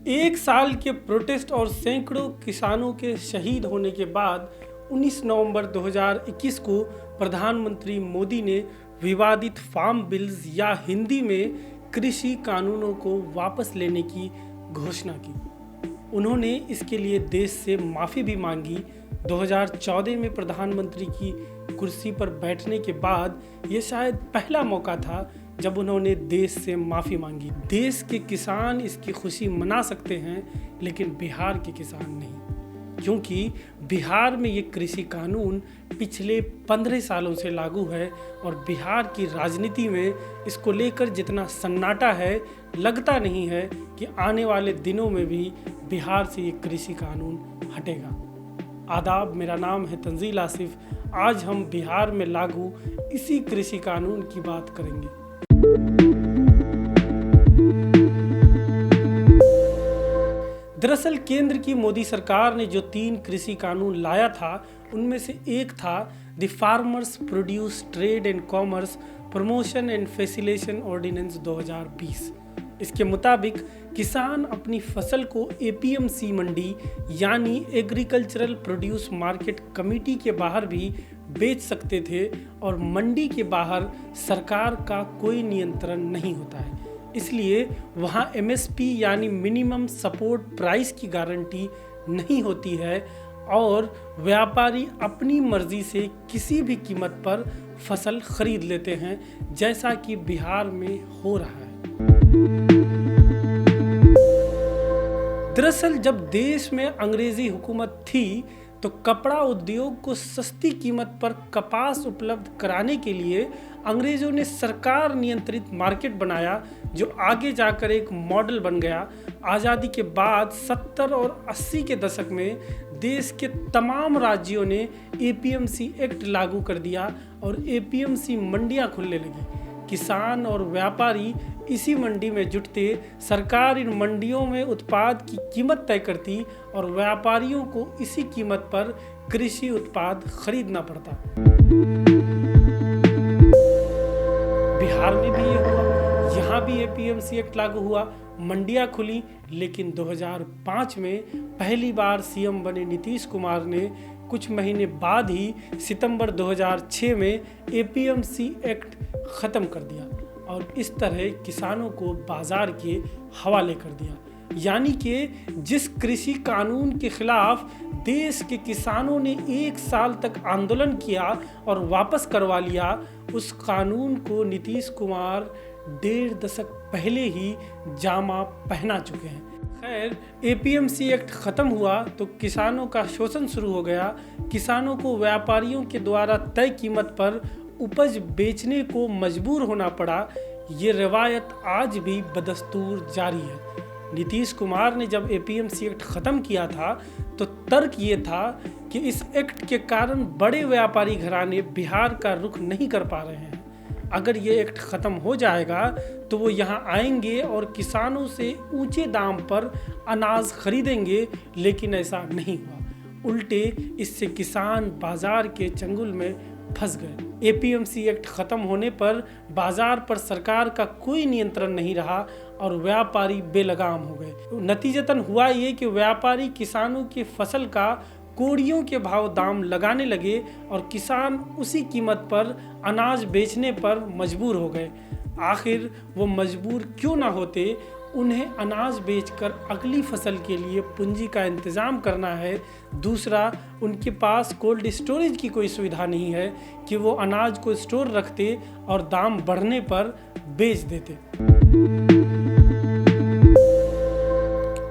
एक साल के प्रोटेस्ट और सैकड़ों किसानों के शहीद होने के बाद 19 नवंबर 2021 को प्रधानमंत्री मोदी ने विवादित फार्म बिल्स या हिंदी में कृषि कानूनों को वापस लेने की घोषणा की। उन्होंने इसके लिए देश से माफ़ी भी मांगी। 2014 में प्रधानमंत्री की कुर्सी पर बैठने के बाद ये शायद पहला मौका था जब उन्होंने देश से माफ़ी मांगी। देश के किसान इसकी खुशी मना सकते हैं, लेकिन बिहार के किसान नहीं, क्योंकि बिहार में ये कृषि कानून पिछले 15 सालों से लागू है और बिहार की राजनीति में इसको लेकर जितना सन्नाटा है, लगता नहीं है कि आने वाले दिनों में भी बिहार से ये कृषि कानून हटेगा। आदाब, मेरा नाम है तंजील आसिफ। आज हम बिहार में लागू इसी कृषि कानून की बात करेंगे। दरअसल केंद्र की मोदी सरकार ने जो 3 कृषि कानून लाया था, उनमें से एक था the farmers produce trade and commerce promotion and facilitation ordinance 2020। इसके मुताबिक किसान अपनी फसल को एपीएमसी मंडी यानी एग्रीकल्चरल प्रोड्यूस मार्केट कमेटी के बाहर भी बेच सकते थे और मंडी के बाहर सरकार का कोई नियंत्रण नहीं होता है। इसलिए वहाँ एमएसपी यानी मिनिमम सपोर्ट प्राइस की गारंटी नहीं होती है और व्यापारी अपनी मर्जी से किसी भी कीमत पर फसल खरीद लेते हैं, जैसा कि बिहार में हो रहा है। दरअसल जब देश में अंग्रेजी हुकूमत थी तो कपड़ा उद्योग को सस्ती कीमत पर कपास उपलब्ध कराने के लिए अंग्रेजों ने सरकार नियंत्रित मार्केट बनाया, जो आगे जाकर एक मॉडल बन गया। आज़ादी के बाद 70 और 80 के दशक में देश के तमाम राज्यों ने एपीएमसी एक्ट लागू कर दिया और एपीएमसी मंडियां खुलने लगी। किसान और व्यापारी इसी मंडी में जुटते, सरकार इन मंडियों में उत्पाद की कीमत तय करती और व्यापारियों को इसी कीमत पर कृषि उत्पाद खरीदना पड़ता। बिहार में भी ये हुआ, यहाँ भी एपीएमसी एक्ट लागू हुआ, मंडियाँ खुली। लेकिन 2005 में पहली बार सीएम बने नीतीश कुमार ने कुछ महीने बाद ही सितंबर 2006 में एपीएमसी एक्ट ख़त्म कर दिया और इस तरह किसानों को बाजार के हवाले कर दिया। यानी कि जिस कृषि कानून के खिलाफ देश के किसानों ने 1 साल तक आंदोलन किया और वापस करवा लिया, उस कानून को नीतीश कुमार 1.5 दशक पहले ही जामा पहना चुके हैं। खैर, एपीएमसी एक्ट ख़त्म हुआ तो किसानों का शोषण शुरू हो गया। किसानों को व्यापारियों के द्वारा तय कीमत पर उपज बेचने को मजबूर होना पड़ा। ये रवायत आज भी बदस्तूर जारी है। नीतीश कुमार ने जब एपीएमसी एक्ट ख़त्म किया था तो तर्क ये था कि इस एक्ट के कारण बड़े व्यापारी घराने बिहार का रुख नहीं कर पा रहे हैं। अगर ये एक्ट ख़त्म हो जाएगा तो वो यहाँ आएंगे और किसानों से ऊंचे दाम पर अनाज खरीदेंगे, लेकिन ऐसा नहीं हुआ। उल्टे इससे किसान बाजार के चंगुल में फंस गए। एपीएमसी एक्ट ख़त्म होने पर बाजार पर सरकार का कोई नियंत्रण नहीं रहा और व्यापारी बेलगाम हो गए। नतीजतन हुआ ये कि व्यापारी किसानों की फसल का कोड़ियों के भाव दाम लगाने लगे और किसान उसी कीमत पर अनाज बेचने पर मजबूर हो गए। आखिर वो मजबूर क्यों ना होते, उन्हें अनाज बेचकर अगली फसल के लिए पूंजी का इंतज़ाम करना है। दूसरा, उनके पास कोल्ड स्टोरेज की कोई सुविधा नहीं है कि वो अनाज को स्टोर रखते और दाम बढ़ने पर बेच देते।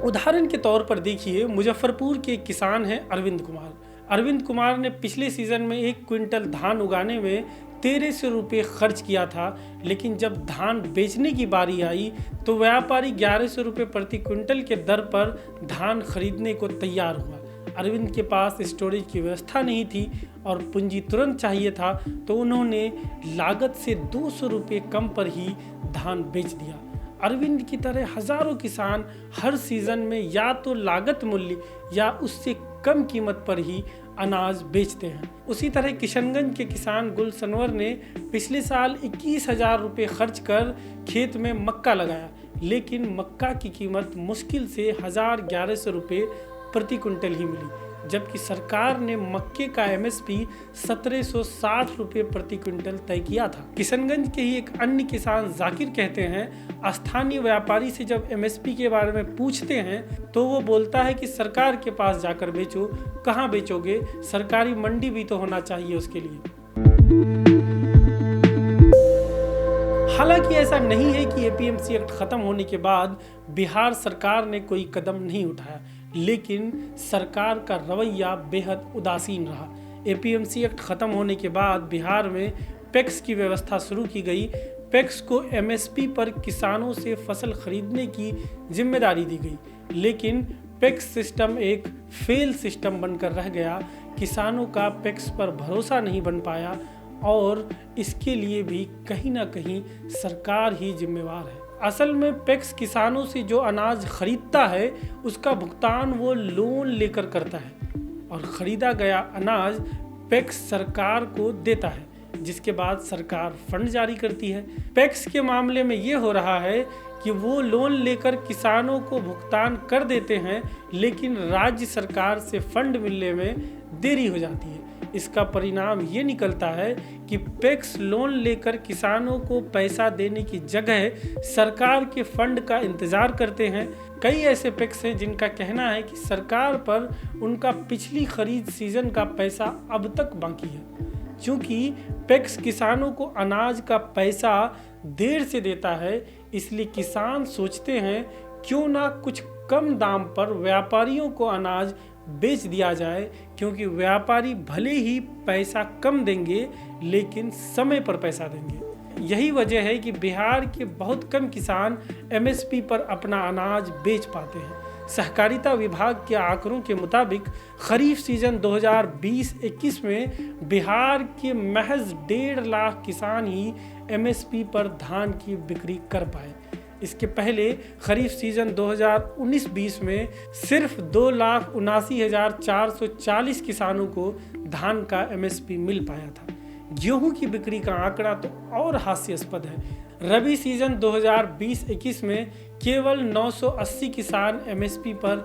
उदाहरण के तौर पर देखिए, मुजफ्फरपुर के किसान हैं अरविंद कुमार। अरविंद कुमार ने पिछले सीज़न में 1 क्विंटल धान उगाने में 1300 रुपये खर्च किया था, लेकिन जब धान बेचने की बारी आई तो व्यापारी 1100 रुपये प्रति क्विंटल के दर पर धान खरीदने को तैयार हुआ। अरविंद के पास स्टोरेज की व्यवस्था नहीं थी और पूंजी तुरंत चाहिए था, तो उन्होंने लागत से 200 रुपये कम पर ही धान बेच दिया। अरविंद की तरह हजारों किसान हर सीज़न में या तो लागत मूल्य या उससे कम कीमत पर ही अनाज बेचते हैं। उसी तरह किशनगंज के किसान गुलसनवर ने पिछले साल 21,000 रुपये खर्च कर खेत में मक्का लगाया, लेकिन मक्का की कीमत मुश्किल से 1100 रुपये प्रति क्विंटल ही मिली, जबकि सरकार ने मक्के का MSP 1760 रुपये प्रति क्विंटल तय किया था। किशनगंज के ही एक अन्य किसान जाकिर कहते हैं, स्थानीय व्यापारी से जब MSP के बारे में पूछते हैं तो वो बोलता है कि सरकार के पास जाकर बेचो। कहाँ बेचोगे, सरकारी मंडी भी तो होना चाहिए उसके लिए। हालांकि ऐसा नहीं है कि APMC एक्ट खत्म होने के बाद बिहार सरकार ने कोई कदम नहीं उठाया, लेकिन सरकार का रवैया बेहद उदासीन रहा। APMC एक्ट खत्म होने के बाद बिहार में पैक्स की व्यवस्था शुरू की गई। पैक्स को MSP पर किसानों से फसल खरीदने की जिम्मेदारी दी गई, लेकिन पैक्स सिस्टम एक फेल सिस्टम बनकर रह गया। किसानों का पैक्स पर भरोसा नहीं बन पाया और इसके लिए भी कहीं ना कहीं सरकार ही जिम्मेवार है। असल में पैक्स किसानों से जो अनाज खरीदता है उसका भुगतान वो लोन लेकर करता है और खरीदा गया अनाज पैक्स सरकार को देता है, जिसके बाद सरकार फंड जारी करती है। पैक्स के मामले में ये हो रहा है कि वो लोन लेकर किसानों को भुगतान कर देते हैं, लेकिन राज्य सरकार से फंड मिलने में देरी हो जाती है। इसका परिणाम ये निकलता है कि पैक्स लोन लेकर किसानों को पैसा देने की जगह सरकार के फंड का इंतजार करते हैं। कई ऐसे पैक्स हैं जिनका कहना है कि सरकार पर उनका पिछली खरीद सीजन का पैसा अब तक बाकी है। क्योंकि पैक्स किसानों को अनाज का पैसा देर से देता है, इसलिए किसान सोचते हैं क्यों ना कुछ कम दाम पर व्यापारियों को अनाज बेच दिया जाए, क्योंकि व्यापारी भले ही पैसा कम देंगे लेकिन समय पर पैसा देंगे। यही वजह है कि बिहार के बहुत कम किसान MSP पर अपना अनाज बेच पाते हैं। सहकारिता विभाग के आंकड़ों के मुताबिक खरीफ सीजन 2020-21 में बिहार के महज 1.5 लाख किसान ही MSP पर धान की बिक्री कर पाए। इसके पहले खरीफ सीजन 2019-20 में सिर्फ 2,79,440 किसानों को धान का MSP मिल पाया था। गेहूं की बिक्री का आंकड़ा तो और हास्यास्पद है। रबी सीजन 2020-21 में केवल 980 किसान MSP पर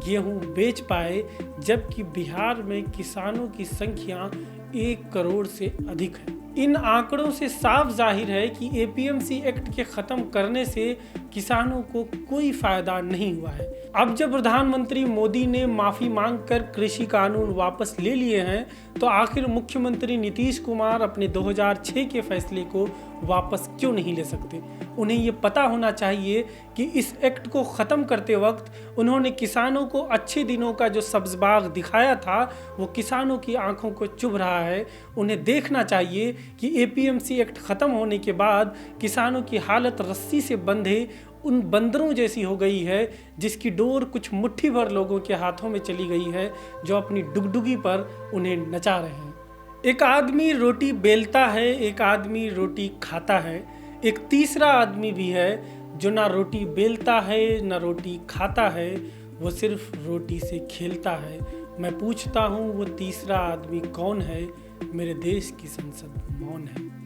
गेहूं बेच पाए, जबकि बिहार में किसानों की संख्या 1 करोड़ से अधिक है। इन आंकड़ों से साफ जाहिर है कि APMC एक्ट के खत्म करने से किसानों को कोई फायदा नहीं हुआ है। अब जब प्रधानमंत्री मोदी ने माफी मांगकर कृषि कानून वापस ले लिए हैं, तो आखिर मुख्यमंत्री नीतीश कुमार अपने 2006 के फैसले को वापस क्यों नहीं ले सकते? उन्हें ये पता होना चाहिए कि इस एक्ट को ख़त्म करते वक्त उन्होंने किसानों को अच्छे दिनों का जो सब्ज़बाग दिखाया था वो किसानों की आंखों को चुभ रहा है। उन्हें देखना चाहिए कि APMC एक्ट ख़त्म होने के बाद किसानों की हालत रस्सी से बंधे उन बंदरों जैसी हो गई है, जिसकी डोर कुछ मुट्ठी भर लोगों के हाथों में चली गई है, जो अपनी डुगडुगी पर उन्हें नचा रहे हैं। एक आदमी रोटी बेलता है, एक आदमी रोटी खाता है, एक तीसरा आदमी भी है जो ना रोटी बेलता है ना रोटी खाता है, वो सिर्फ रोटी से खेलता है। मैं पूछता हूँ वो तीसरा आदमी कौन है? मेरे देश की संसद मौन है।